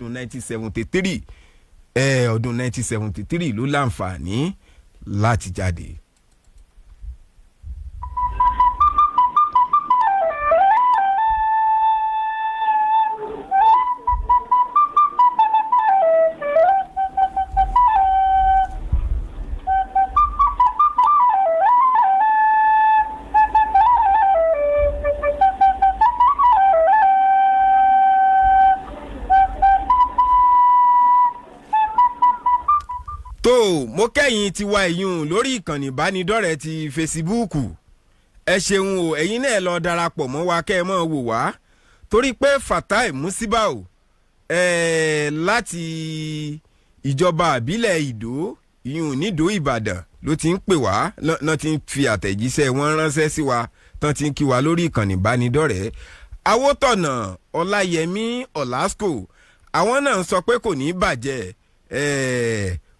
ọdún 1973 ọdún 1973 ló láǹfààní láti jáde. Mo kẹ́yìn ti wa ìyún lórí ìkànnì ìbánidọ́rẹ̀ẹ́ ti fesibúùkù ẹ ṣeun o ẹ̀yin náà lọ darapọ̀ mọ́ wa kẹ́ ẹ mọ́ wò wá torí pé Fatai Musibau láti ìjọba àbílẹ̀ Ìdó ìyún nídó Ìbàdàn ló ti ń pè wá náà ti ń fi àtẹ̀jíṣẹ́ wọn ránṣẹ́ sí wa tán ti ń kí wa lórí ìkànnì ìbánidọ́rẹ̀ẹ́ Awótọ̀nà Ọláyẹmí Ọ̀làsíkò àwọn náà sọ pé kò ní bàjẹ́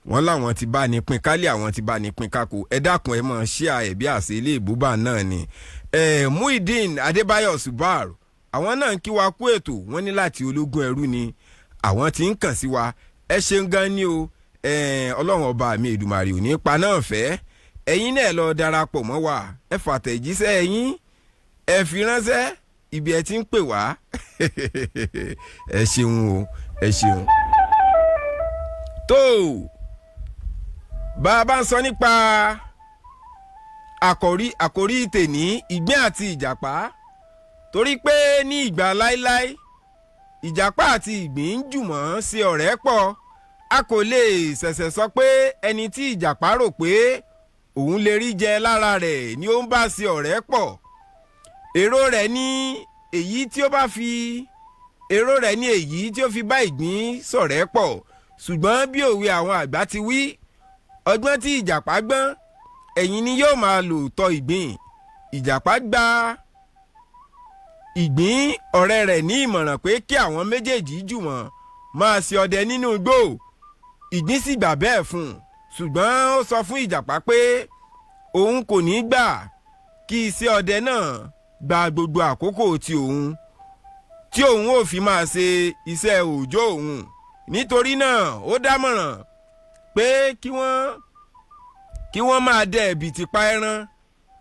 wọ́n láwọn ti bá ní pín kálí àwọn ti bá ní pín kákó ẹ dákun ẹ mọ̀ ṣíà ẹ̀ bí àṣẹ ilé ìbúbà náà ni Muideen Adébáyọ̀ Subaru àwọn náà ń kí wa kú ètò wọ́n ní láti ológun ẹrú ni àwọn tí ń kàn sí wa ẹ ṣeun gan ni o ọlọ́run ọba mi Èdùmàrè ò ní pa náà fẹ́ ẹ̀yin náà lọ darapọ̀ mọ́ wa ẹ fàtẹ̀jíṣẹ́ ẹ̀yin ẹ fi ránṣẹ́ ibi ẹ ti ń pè wá ẹ ṣeun o ẹ ṣeun tó. Bá a bá ń sọ nípa àkòrí tèní ìgbín àti ìjàpá torí pé ní ìgbà láíláí ìjàpá àti ìgbín ń jùmọ̀ ṣe ọ̀rẹ́ pọ̀ a kò lè ṣẹ̀ṣẹ̀ sọ pé ẹni tí ìjàpá rò pé òun lè rí jẹ lára rẹ̀ ni ó ń bá ṣe ọ̀rẹ́ pọ̀ èrò rẹ̀ ní èyí tí ó fi bá ìgbín ṣọ̀rẹ́ pọ̀ ṣùgbọ́n bí òwe àwọn àgbà ti wí ọgbọ́n tí ìjàpá gbọ́n ẹ̀yìn ni yóò máa lò tọ́ ìgbín ìjàpá gba ìgbín ọ̀rẹ́ rẹ̀ ní ìmọ̀ràn pé kí àwọn méjèèjì jùmọ̀ máa ṣe ọdẹ nínú igbó ìgbín sì gbà bẹ́ẹ̀ fún un ṣùgbọ́n ó sọ fún ìjàpá pé òun kò ní gbà kí iṣẹ́ ọdẹ náà gba gbogbo àkókò tí òun ò fi máa ṣe iṣẹ́ òòjọ́ òun nítorí náà ó dámọ̀ràn pé kí wọ́n máa dẹ ẹ̀bìtì pa ẹran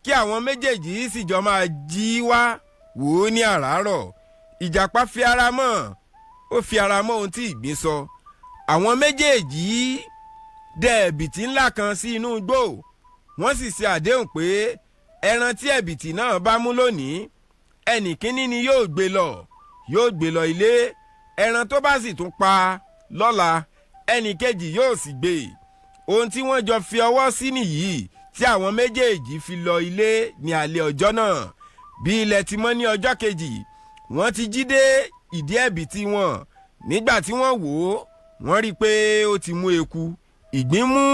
kí àwọn méjèèjì sì jọ máa jí wá wò ó ní àràárọ̀ ìjàpá fi ara mọ́ ohun tí ìgbín sọ àwọn méjèèjì dẹ ẹ̀bìtì ńlá kan sí inú igbó wọ́n sì ṣe àdéhùn pé ẹran tí ẹ̀bìtì náà bá mú lónìí ẹnì kíní ni yóò gbé lọ ilé ẹran tó bá sì tún pa lọ́la ẹnì kejì yóò sì gbé ohun tí wọ́n jọ fi ọwọ́ sí nìyí tí àwọn méjèèjì fi lọ ilé ní alẹ́ ọjọ́ náà bí ilẹ̀ ti mọ́ ní ọjọ́ kejì wọ́n ti jí dé ìdí ẹ̀bìtì wọn nígbà tí wọ́n wò ó wọ́n rí i pé ó ti mú eku ìgbín mú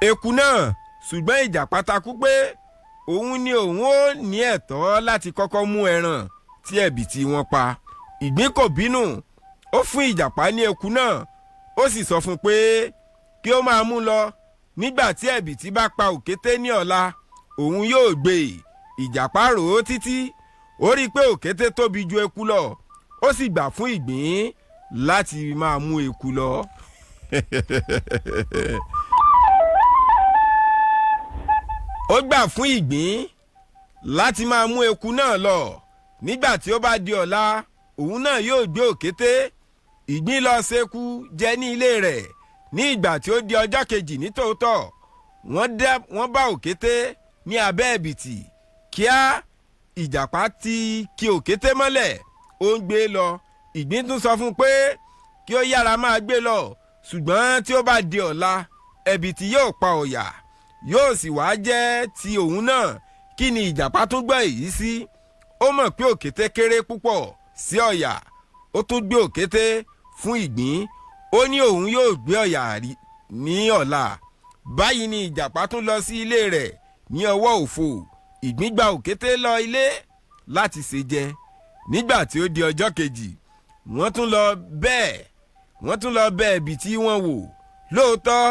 eku náà ṣùgbọ́n ìjàpá takú pé òun ni òun ó ní ẹ̀tọ́ láti kọ́kọ́ mú ẹran tí ẹ̀bìtì wọn pa ìgbín kò bínú ó fún ìjàpá ní eku náà ó sì sọ fún un pé kí ó máa mú lọ nígbà tí ẹ̀bìtì bá pa òkété ní ọ̀la òun yóò gbé ìjàpá rò ó títí ó rí i pé òkété tóbi ju eku lọ ó sì gbà fún ìgbín láti máa mú eku lọ. ó gbà fún ìgbín láti máa mú eku náà lọ nígbà tí ó bá di ọ̀la òun náà yóò gbé òkété ìgbín lọ ṣekú jẹ ní ilé rẹ̀ ní ìgbà tí ó di ọjọ́ kejì nítòótọ́ wọ́n bá òkété ní abẹ́ ẹ̀bìtì kíá ìjàpá ti ki òkété mọ́lẹ̀ ó ń gbé lọ ìgbín tún sọ fún un pé kí ó yára máa gbé lọ ṣùgbọ́n tí ó bá di ọ̀la ẹ̀bìtì yóò pa ọ̀yà yóò sì wá jẹ́ ti òun náà kí ni ìjàpá tún gbọ́ èyí sí ó mọ̀ pé òkété kéré púpọ̀ sí ọ̀yà ó tún gbé òkété fún ìgbín ó ní òun yóò gbé ọ̀yà ní ọ̀la báyìí ni ìjàpá tún lọ sí ilé rẹ̀ ní ọwọ́ òfo ìgbín gba òkété lọ ilé láti ṣe jẹ nígbà tí ó di ọjọ́ kejì wọ́n tún lọ bẹ̀ ẹ̀bìtì wọn wò lóòótọ́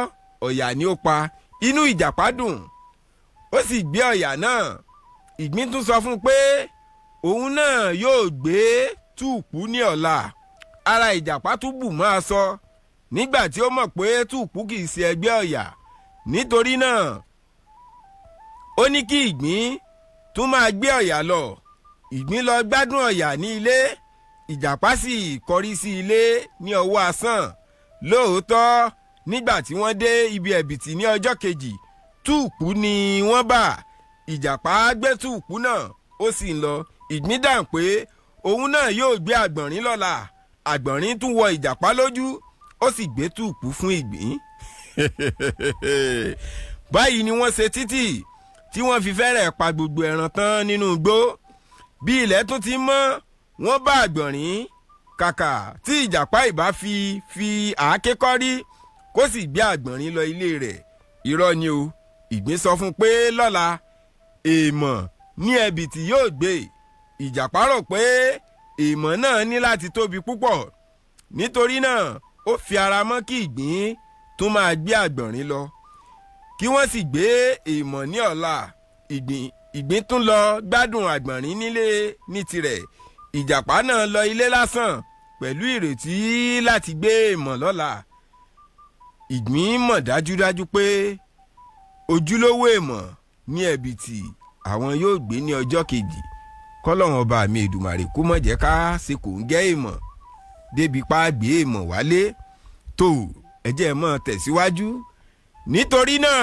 ọ̀yà ni ó pa inú ìjàpá dùn ó sì gbé ọ̀yà náà ìgbín tún sọ fún un pé òun náà yóò gbé túùpù ní ọ̀la ara ìjàpá tún bù mọ́ aṣọ nígbà tí ó mọ̀ pé túùpù kì í ṣe ẹgbẹ́ ọ̀yà. Nítorí náà ó ní kí ìgbín tún máa gbé ọ̀yà lọ. Ìgbín lọ gbádùn ọ̀yà ní ilé, ìjàpá sì kọrí sí ilé ní ọwọ́ asán. Lóòótọ́ nígbà tí wọ́n dé ibi ẹ̀bìtì ní ọjọ́ kejì, túùpù ni wọ́n bá. Ìjàpá gbé túùpù náà ó sì ń lọ. Ìgbín dáhùn pé òun náà yóò gbé àgbọ̀nrín lọ́la. Àgbọ̀nrín tún wọ ìjàpá lójú, ó sì gbé túùpù fún ìgbín. Báyìí ni wọ́n ṣe títì tí wọ́n fi fẹ́rẹ̀ pa gbogbo ẹran tán nínú igbó. Bí ilẹ̀ tún ti mọ́, wọ́n bá àgbọ̀nrín. Kàkà tí ìjàpá ìbá fi àáké kọ́rí kó sì gbé àgbọ̀nrín lọ ilé rẹ̀. Irọ́ ni o. Ìgbín sọ fún pé lọ́la èèmọ̀ ní ẹ̀bìtì yóò gbé. Ìjàpá rò pé èèmọ̀ náà ní láti tóbi púpọ̀. Nítorí náà ó fi ara mọ́ kí ìgbín tún máa gbé àgbọ̀nrín lọ, kí wọ́n sì gbé èèmọ̀ ní ọ̀la. Ìgbín tún lọ gbádùn àgbọ̀nrín nílé ní tirẹ̀. Ìjàpá náà lọ ilé lásán pẹ̀lú ìrètí láti gbé èèmọ̀ lọ́la. Ìgbín mọ̀ dájúdájú pé ojúlówó èèmọ̀ ní ẹ̀bìtì àwọn yóò gbé ní ọjọ́ kejì. Kọ́lọ́run ọba mi Èdùmàrè kó má jẹ́ ká ṣe kò ń gẹ́ èèmọ̀ débi pa gbé èèmọ̀ wálé. Tó ẹ jẹ́ mọ́ tẹ̀síwájú. Nítorí náà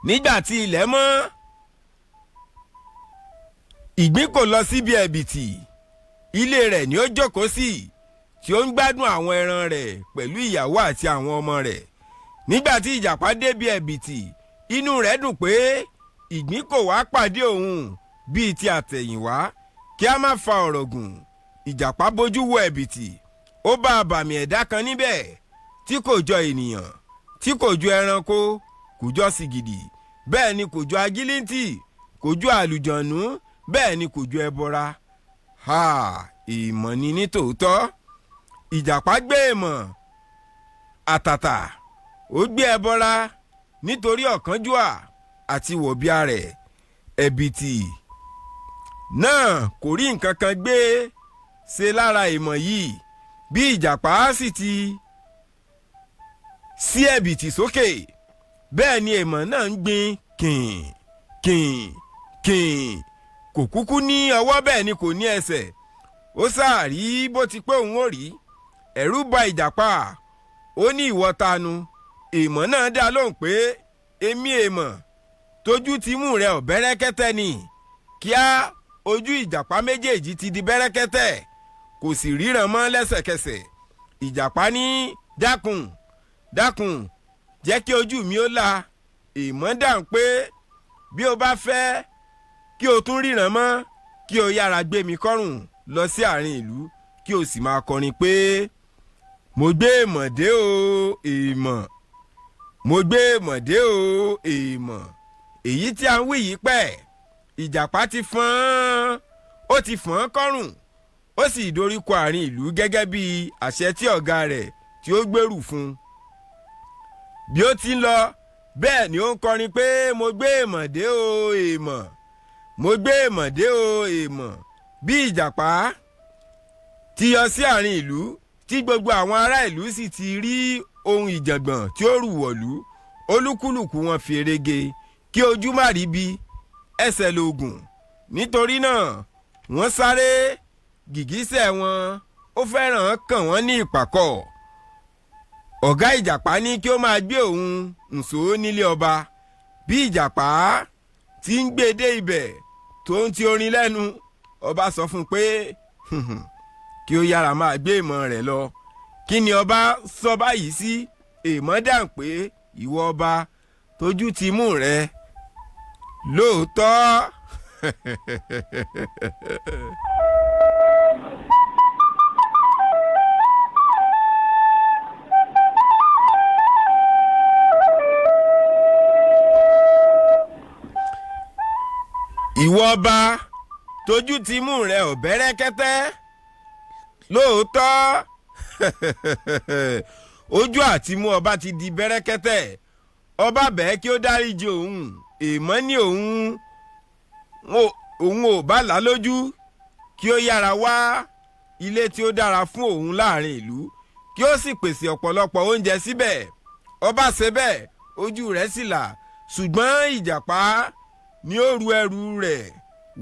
nígbà tí ilẹ̀ mọ́, ìgbín kò lọ síbi ẹ̀bìtì. Ilé rẹ̀ ni ó jókòó sí, tí ó ń gbádùn àwọn ẹran rẹ̀ pẹ̀lú ìyàwó àti àwọn ọmọ rẹ̀. Nígbà tí ìjàpá débi ẹ̀bìtì, inú rẹ̀ dùn pé ìgbín kò wá pàdé òun bíi ti àtẹ̀yìnwá. Kí a má fa ọ̀rọ̀ gùn, ìjàpá bójú wo ẹ̀bìtì. Ó bá àbàmì ẹ̀dá kan níbẹ̀ tí kò jọ ènìyàn, tí kò jọ ẹranko, kò jọ sìgìdì, bẹ́ẹ̀ ni kò jọ agílíntì, kò jọ àlùjọ̀nú, bẹ́ẹ̀ ni kò jọ ẹbọra. Èèmọ̀ ni ní tòótọ́. Ìjàpá gbé èèmọ̀ àtàtà, ó gbé ẹbọra nítorí ọ̀kánjúà àti wọ̀bìà rẹ̀. Ẹ̀bìtì náà kò rí nǹkan kan gbé ṣe lára èèmọ̀ yìí. Bí ìjàpá sì ti sí ẹ̀bìtì sókè, bẹ́ẹ̀ ni èèmọ̀ náà ń gbin kìn kìn kìn. Kò kúkú ní ọwọ́, bẹ́ẹ̀ ni kò ní ẹsẹ̀. Ó sáàrí bó ti pé òun ò rí. Ẹ̀rù bà ìjàpá. Ó ní ìwọ tanu? Èèmọ̀ náà dá lóhùn pé èmi èèmọ̀ tójú ti mú rẹ ò bẹ́rẹ́kẹ́tẹ́ ni. Kíá ojú ìjàpá méjèèjì ti di bẹ́rẹ́kẹ́tẹ́, kò sì ríran mọ́ lẹ́sẹ̀kẹsẹ̀. Ìjàpá ní dákun dákun jẹ́ kí ojú mi ó là. Èèmọ̀ dáhùn pé bí o bá fẹ́ kí o tún ríran mọ́, kí o yára gbé mi kọ́rùn lọ sí àárín ìlú, kí o sì máa kọrin pé mo gbé èèmọ̀ dé o èèmọ̀, mo gbé èèmọ̀ dé o èèmọ̀. Èyí tí a ń wí yìí pẹ́. Ìjàpá ti fọ́n kọ́rùn, ó sì doríkọ àárín ìlú gẹ́gẹ́ bí àṣẹ tí ọ̀gá rẹ̀ tí ó gbèrú fún. Bí ó ti ń lọ, bẹ́ẹ̀ ni ó ń kọrin pé mo gbé èèmọ̀ dé o èèmọ̀, mo gbé èèmọ̀ dé o èèmọ̀. Bí ìjàpá ti yọ sí àárín ìlú, tí gbogbo àwọn ará ìlú sì ti rí ohun ìjàngbọ̀n tí ó rù wọ̀lú, olúkúlùkù wọn fi erege kí ojú má rí bí ẹsẹ̀ lóògùn. Nítorí náà wọ́n sáré, gìgísẹ̀ wọn ó fẹ́ràn kàn wọ́n ní ìpàkọ́. Ọ̀gá ìjàpá ní kí ó máa gbé òun ǹsó nílé ọba. Bí ìjàpá ti ń gbé dé ibẹ̀ tó ń ti orin lẹ́nu, ọba sọ fún un pé kí ó yára máa gbé èèmọ̀ rẹ̀ lọ. Kí ni ọba sọ báyìí sí? Èèmọ̀ dáhùn pé ìwọ ọba tójú ti mú rẹ lóòótọ́. Ìwọ ọba tójú ti mú rẹ ò bẹ́rẹ́kẹ́tẹ́ lóòótọ́. Ojú àti mú ọba ti di bẹ́rẹ́kẹ́tẹ́. Ọba bẹ́ẹ̀ kí ó dáríjì òun. Èèmọ̀ ní òun ò bá là lójú, kí ó yára wá ilé tí ó dára fún òun láàrin ìlú kí ó sì pèsè ọ̀pọ̀lọpọ̀ oúnjẹ síbẹ̀. ọba ṣe bẹ́ẹ̀ ojú rẹ̀ sì là, ṣùgbọ́n ìjàpá ni ó ru ẹrù rẹ̀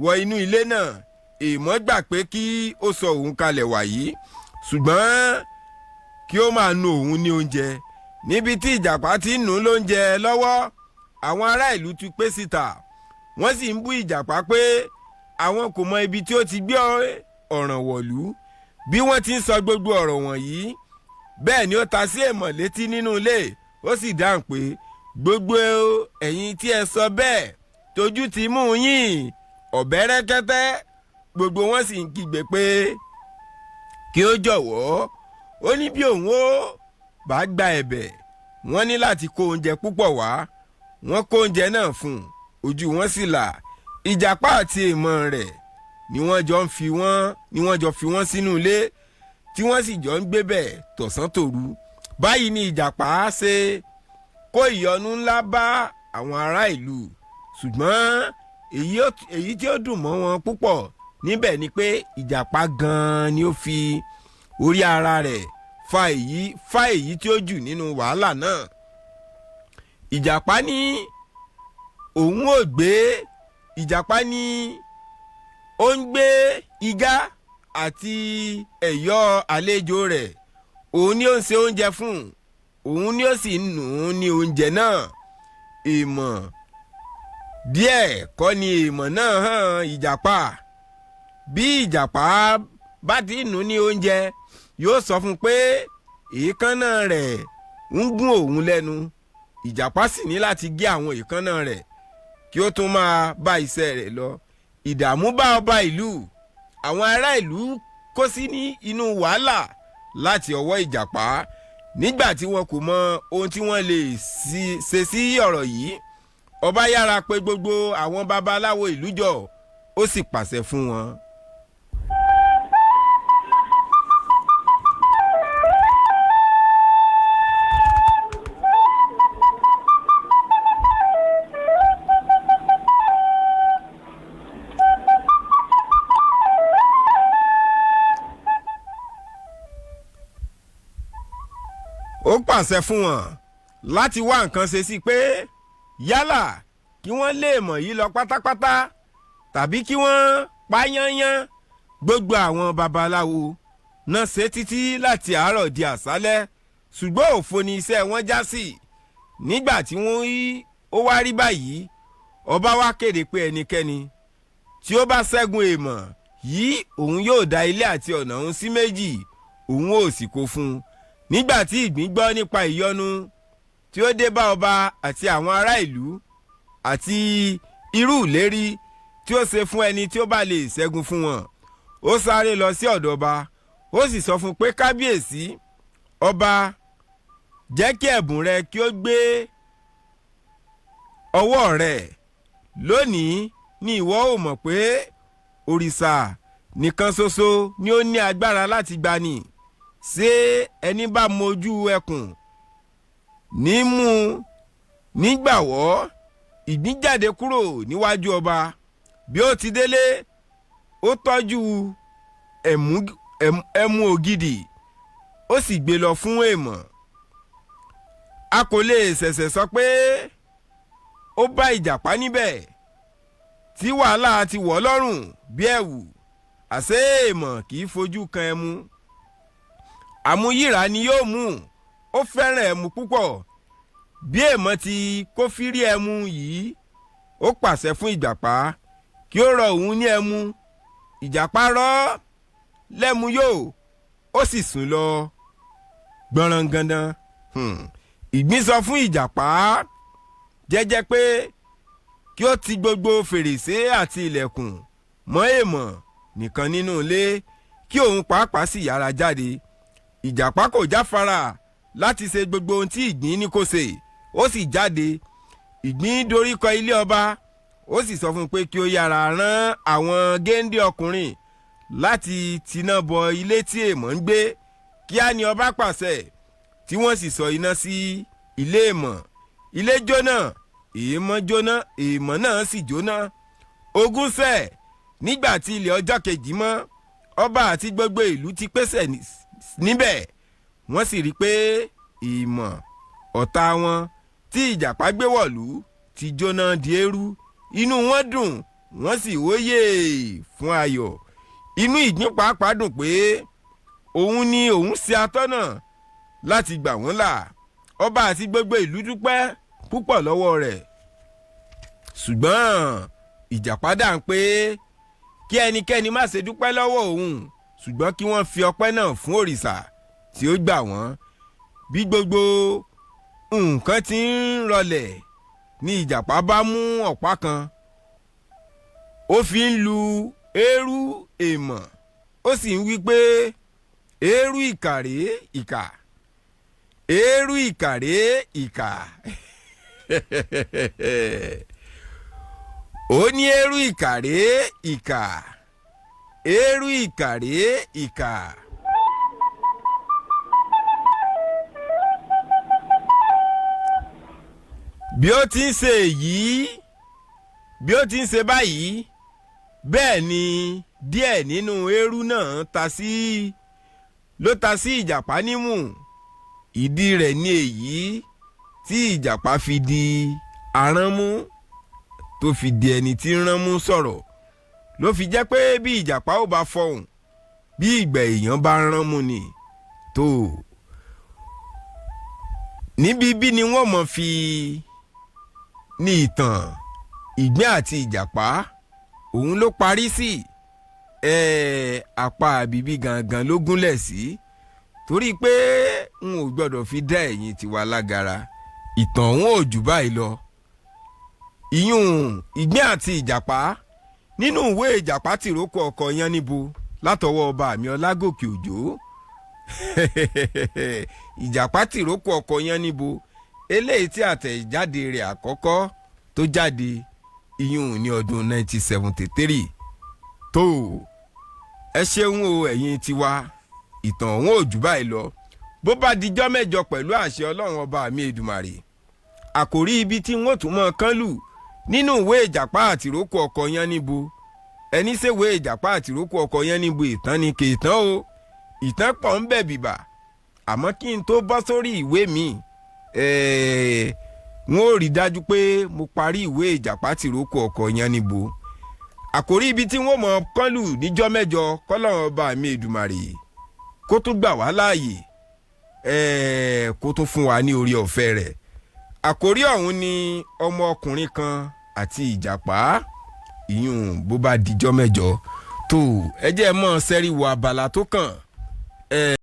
wọ inú ilé náà. èèmọ̀ gbà pé kí ó sọ òun kalẹ̀ wàyí, ṣùgbọ́n kí ó máa nu òun ní oúnjẹ. níbi tí ìjàpá ti ń nù ú lóúnjẹ lọ́wọ́, àwọn ará ìlú ti pé síta, wọ́n sì ń bú ìjàpá pé àwọn kò mọ ibi tí ó ti gbé ọ̀ràn wọ̀lú. bí wọ́n ti ń sọ gbogbo ọ̀rọ̀ wọ̀nyí, bẹ́ẹ̀ ni ó ta sí èèmọ̀ létí nínú ilé. ó sì dáhùn pé gbogbo ẹ̀yin tí ẹ sọ bẹ́ẹ̀ tójú ti mú yín ọ̀bẹ rẹ́kẹ́tẹ́. gbogbo wọn sì ń kígbe pé kí ó jọ̀wọ́. ó ní bí òun ó bá gba ẹ̀bẹ̀, wọ́n ní láti kó oúnjẹ púpọ̀ wá. wọ́n kó oúnjẹ náà fún un, ojú wọn sì là. ìjàpá àti èèmọ̀ rẹ̀ ni wọ́n jọ fi wọ́n sínú ilé tí wọ́n sì jọ ń gbé bẹ̀ tọ̀sán tòru. báyìí ni ìjàpá ṣe kó ìyọnu ńlá bá àwọn ará ìlú, ṣùgbọ́n èyí tí ó dùn mọ́ wọn púpọ̀ níbẹ̀ ni pé ìjàpá gan-an ni ó fi orí ara rẹ̀ fa èyí tí ó jù nínú wàhálà náà. ìjàpá ní ó ń gbé igá àti ẹ̀yọ́ àlejò rẹ̀, òun ni ó ń ṣe oúnjẹ fún òun ni ó sì ń nù ún ní oúnjẹ náà. èèmọ̀ díẹ̀ kọ́ ni èèmọ̀ náà hàn ìjàpá. bí ìjàpá bá ti nù ún ní oúnjẹ, yóò sọ fún un pé èékánná rẹ̀ ń gún òun lẹ́nu. ìjàpá sì ní láti gé àwọn èékánná rẹ̀ kí ó tún máa bá iṣẹ́ rẹ̀ lọ. ìdààmú bá ọba ìlú, àwọn ará ìlú kó sí ní inú wàhálà láti ọwọ́ ìjàpá. nígbà tí wọn kò mọ ohun tí wọ́n lè ṣe sí ọ̀rọ̀ yìí, ọba yára pè gbogbo àwọn babaláwo ìlú jọ, ó sì pàṣẹ fún wọn. ó pàṣẹ fún wọn láti wá nǹkan ṣe sí pé yálà kí wọ́n lé èèmọ̀ yìí lọ pátápátá tàbí kí wọ́n pa yányán. gbogbo àwọn babaláwo náà ṣe títí láti àárọ̀ di àṣálẹ́, ṣùgbọ́n òfo ni iṣẹ́ wọn já sí. nígbà tí ó wá rí báyìí, ọba wá kéde pé ẹnikẹ́ni tí ó bá ṣẹ́gun èèmọ̀ yìí, òun yóò dá ilé àti ọ̀nà òun sí méjì, òun ò sì kó fún un. nígbà tí ìgbín gbọ́ nípa ìyọnu tí ó dé bá ọba àti àwọn ará ìlú àti irú ìlérí tí ó ṣe fún ẹni tí ó bá lè ṣẹ́gun fún wọn, ó sáré lọ sí ọ̀dọ̀ ọba. ó sì sọ fún un pé kábíyèsí ọba, jẹ́ kí ẹ̀bùn rẹ kí ó gbé ọwọ́ rẹ̀. lónìí ni ìwọ ó mọ̀ pé òrìṣà nìkan ṣoṣo ni ó ní agbára láti gbani. ṣé ẹni bá mojú ẹkùn ní mú nígbàwọ́? ìgbín jáde kúrò níwájú ọba. bí ó ti délé, ó tọ́jú ẹmu ògidì, ó sì gbé lọ fún èèmọ̀. a kò lè ṣẹ̀ṣẹ̀ sọ pé ó bá ìjàpá níbẹ̀ tí wàhálà ti wọ̀ lọ́rùn bí ẹ̀wù. àṣé èèmọ̀ kì í fojú kan ẹmu, àmúyíra ni yóò mú. ó fẹ́ràn ẹmu púpọ̀. bí èèmọ̀ ti kófírí ẹmu yìí, ó pàṣẹ fún ìjàpá kí ó rọ òun ní ẹmu. ìjàpá rọ lẹ́mu yóò, ó sì sùn lọ gbọ̀nrangandan. ìgbín sọ fún ìjàpá jẹ́jẹ́ pé kí ó ti gbogbo fèrèsé àti ilẹ̀kùn mọ́ èèmọ̀ nìkan nínú ilé, kí òun pàápàá sì yára jáde. ìjàpá kò jáfara láti ṣe gbogbo ohun tí ìgbín ní kó ṣe, ó sì jáde. ìgbín doríkọ ilé ọba, ó sì sọ fún un pé kí ó yára rán àwọn géńdé ọkùnrin láti tiná bọ ilé tí èèmọ̀ ń gbé. kíá ni ọba pàṣẹ, tí wọ́n sì sọ iná sí ilé èèmọ̀. ilé jóná, èèmọ̀ jóná, èèmọ̀ náà sì jóná. ogun ṣẹ́ nígbà tí ilẹ̀ ọjọ́ kejì mọ́, ọba àti gbogbo ìlú ti pèsè níbẹ̀ wọ́n sì rí i pé ìmọ̀ ọ̀tá wọn tí ìjàpá gbé wọ̀lú ti jóná di eérú. Inú wọn dùn wọ́n sì wóyè fún ayọ̀. Inú ìgbín pàápàá dùn pé òun ni òun ṣe atọ́nà láti gbà wọ́n là. Ọba àti gbogbo ìlú dúpẹ́ púpọ̀ lọ́wọ́ rẹ̀. Ṣùgbọ́n ìjàpá dà ń pé kí ẹnikẹ́ni má ṣe dúpẹ́ lọ́wọ́ òun, ṣùgbọ́n kí wọ́n fi ọpẹ́ náà fún òrìṣà tí ó gbà wọ́n. Bí gbogbo nǹkan ti ń rọlẹ̀ ni ìjàpá bá mú ọ̀pá kan, ó fi ń lu eérú èèmọ̀, ó sì ń wí pé eérú ìkàrè ìkà, eérú ìkàrè ìkà. Ó ní eérú ìkàrè ìkà, eérú ìkàrè ìkà. Bí ó ti ń ṣe èyí, bí ó ti ń ṣe báyìí, bẹ́ẹ̀ ni díẹ̀ nínú eérú náà ló ta sí ìjàpá nímú. Ìdí rẹ̀ ni èyí tí ìjàpá fi di aránmú, tó fi di ẹni tí ń ránmú sọ̀rọ̀. Ló fi jẹ́ pé bí ìjàpá ò bá fọhùn, bí ìgbà èèyàn bá ránmú ni tó. Níbi bí ni wọ́n mọ̀ fi ní ìtàn ìgbín àti ìjàpá òun ló parí sí. Apá àbíbí gangan ló gúnlẹ̀ sí, torí pé n ò gbọ́dọ̀ fi dá ẹ̀yin tiwa lágara. Ìtàn òun ò jù báyìí lọ. Ìyún ìgbín àti ìjàpá nínú ìwé ìjàpá tìrókò ọkọ̀ Yáníbo látọwọ́ ọba mi Ọlágòkè Òjó. Ìjàpá tìrókò ọkọ̀ Yáníbo, eléyìí tí àtẹ̀jáde rẹ̀ àkọ́kọ́ tó jáde ìyún ní ọdún 1973. tó ẹ ṣeun o ẹ̀yin tiwa, ìtàn òun ò jù báyìí lọ. Bó bá dijọ́ mẹ́jọ pẹ̀lú àṣẹ Ọlọ́run ọba mi Èdùmàrè, àkòrí ibi tí wọ́n tún mọ́ kán lù nínú ìwé ìjàpá àtìrókò ọkọ̀ Yáníbo. Ẹni ṣèwé ìjàpá àtìrókò ọkọ̀ Yáníbo ìtàn ni kì í tán o. Ìtàn pọ̀ ń bẹ bìbà, àmọ́ kí n tó bọ́ sórí ìwé mi, n ó rí dájú pé mo parí ìwé ìjàpá tìrókò ọkọ̀ Yáníbo. Àkòrí ibi tí wọ́n mọ̀ kán lù níjọ́ mẹ́jọ kọ́lọ́run ọba mi Èdùmàrè kó tún gbà wá láàyè, kó tún fún wa ní orí ọ̀fẹ́ rẹ̀. Àkòrí ọ̀hún ni ọmọ ọkùnrin kan àti ìjàpá. Ìyún bó bá dijọ́ mẹ́jọ tó ẹ jẹ́ mọ́ sẹ́rí wo abala tó kàn.